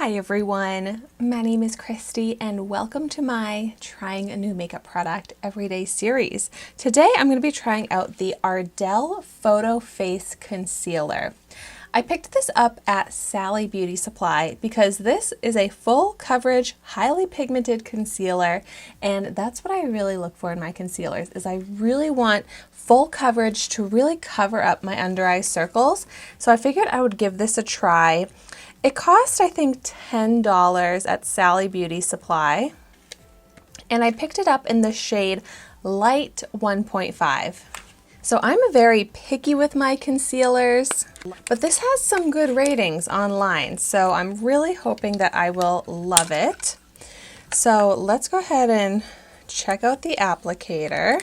Hi everyone, my name is Christy and welcome to my Trying a New Makeup Product Everyday series. Today I'm going to be trying out the Ardell Photo Face Concealer. I picked this up at Sally Beauty Supply because this is a full coverage, highly pigmented concealer, and that's what I really look for in my concealers, is I really want full coverage to really cover up my under eye circles. So I figured I would give this a try. It cost, I think, $10 at Sally Beauty Supply, and I picked it up in the shade Light 1.5. So I'm very picky with my concealers, but this has some good ratings online, so I'm really hoping that I will love it. So let's go ahead and check out the applicator.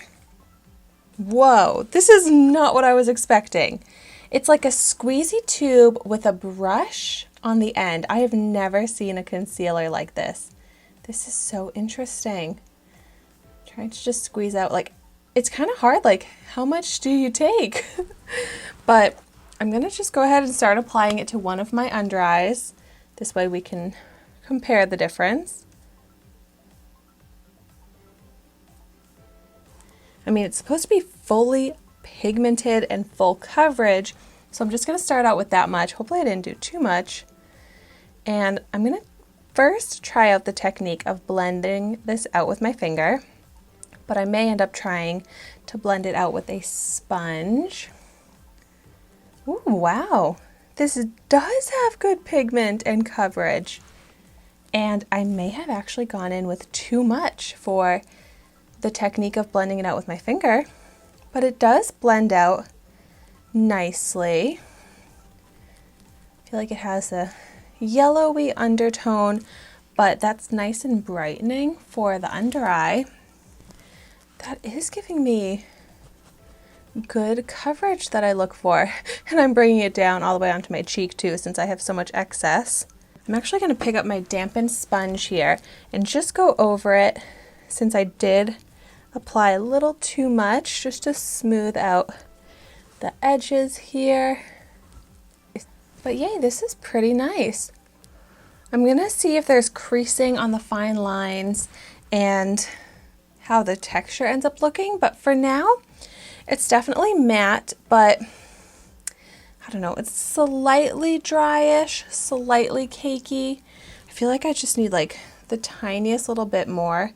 Whoa, this is not what I was expecting. It's like a squeezy tube with a brush on the end. I have never seen a concealer like this. This is so interesting. I'm trying to just squeeze out, like, it's kind of hard, like, how much do you take? But I'm gonna just go ahead and start applying it to one of my under eyes. This way we can compare the difference. I mean, it's supposed to be fully pigmented and full coverage, so I'm just gonna start out with that much. Hopefully I didn't do too much. And I'm gonna first try out the technique of blending this out with my finger, but I may end up trying to blend it out with a sponge. Ooh, wow, this does have good pigment and coverage. And I may have actually gone in with too much for the technique of blending it out with my finger, but it does blend out nicely. I feel like it has a yellowy undertone, but that's nice and brightening for the under eye. That is giving me good coverage that I look for. And I'm bringing it down all the way onto my cheek too, since I have so much excess. I'm actually going to pick up my dampened sponge here and just go over it, since I did apply a little too much, just to smooth out the edges here. But yay, this is pretty nice. I'm going to see if there's creasing on the fine lines and how the texture ends up looking, but for now it's definitely matte, but I don't know, it's slightly dryish, slightly cakey. I feel like I just need like the tiniest little bit more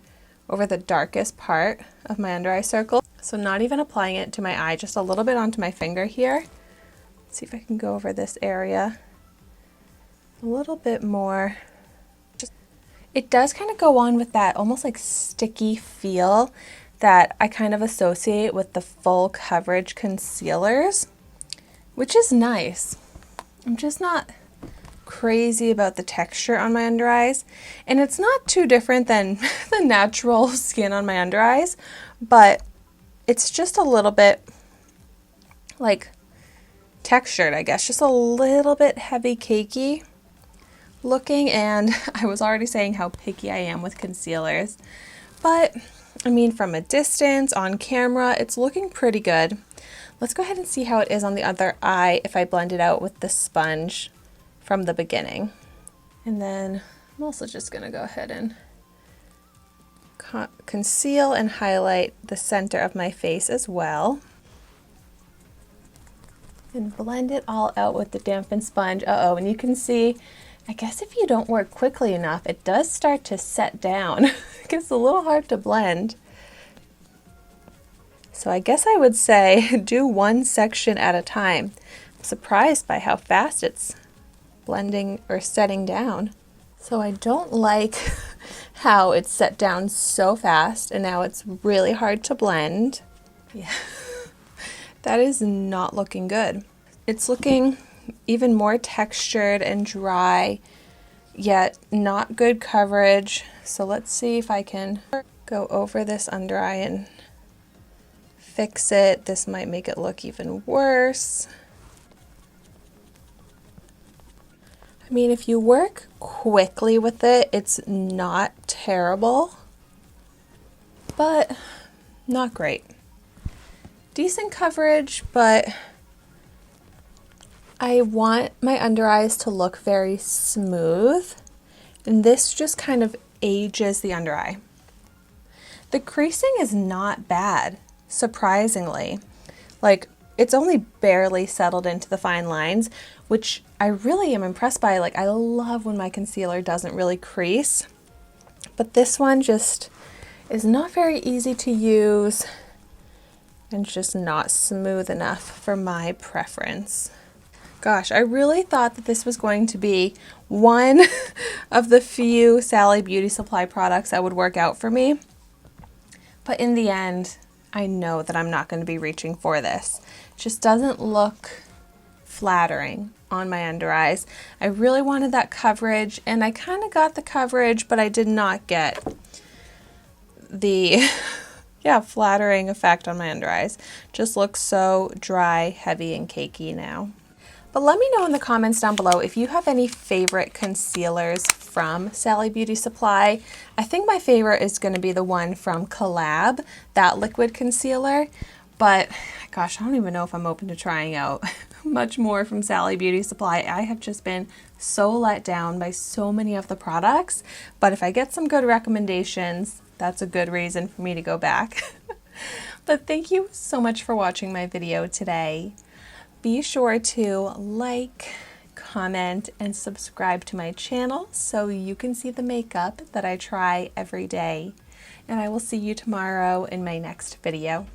over the darkest part of my under eye circle. So not even applying it to my eye, just a little bit onto my finger here. Let's see if I can go over this area a little bit more. It does kind of go on with that almost like sticky feel that I kind of associate with the full coverage concealers, which is nice. I'm just not crazy about the texture on my under eyes, and it's not too different than the natural skin on my under eyes, but it's just a little bit like textured, I guess, just a little bit heavy cakey looking. And I was already saying how picky I am with concealers, but I mean, from a distance on camera it's looking pretty good. Let's go ahead and see how it is on the other eye if I blend it out with the sponge from the beginning. And then I'm also just gonna go ahead and conceal and highlight the center of my face as well, and blend it all out with the dampened sponge. And you can see, I guess if you don't work quickly enough, it does start to set down. It gets a little hard to blend. So I guess I would say do one section at a time. I'm surprised by how fast it's blending or setting down. So I don't like how it's set down so fast and now it's really hard to blend. Yeah, that is not looking good. It's looking even more textured and dry, yet not good coverage. So let's see if I can go over this under eye and fix it. This might make it look even worse. I mean, if you work quickly with it, it's not terrible, but not great. Decent coverage, but I want my under eyes to look very smooth. And this just kind of ages the under eye. The creasing is not bad, surprisingly. Like, it's only barely settled into the fine lines, which I really am impressed by. Like, I love when my concealer doesn't really crease, but this one just is not very easy to use and just not smooth enough for my preference. Gosh, I really thought that this was going to be one of the few Sally Beauty Supply products that would work out for me. But in the end, I know that I'm not going to be reaching for this. It just doesn't look flattering on my under eyes. I really wanted that coverage, and I kind of got the coverage, but I did not get the flattering effect on my under eyes. Just looks so dry, heavy, and cakey now. But let me know in the comments down below if you have any favorite concealers from Sally Beauty Supply. I think my favorite is going to be the one from Collab, that liquid concealer. But gosh, I don't even know if I'm open to trying out much more from Sally Beauty Supply. I have just been so let down by so many of the products. But if I get some good recommendations, that's a good reason for me to go back. But thank you so much for watching my video today. Be sure to like, comment, and subscribe to my channel so you can see the makeup that I try every day. And I will see you tomorrow in my next video.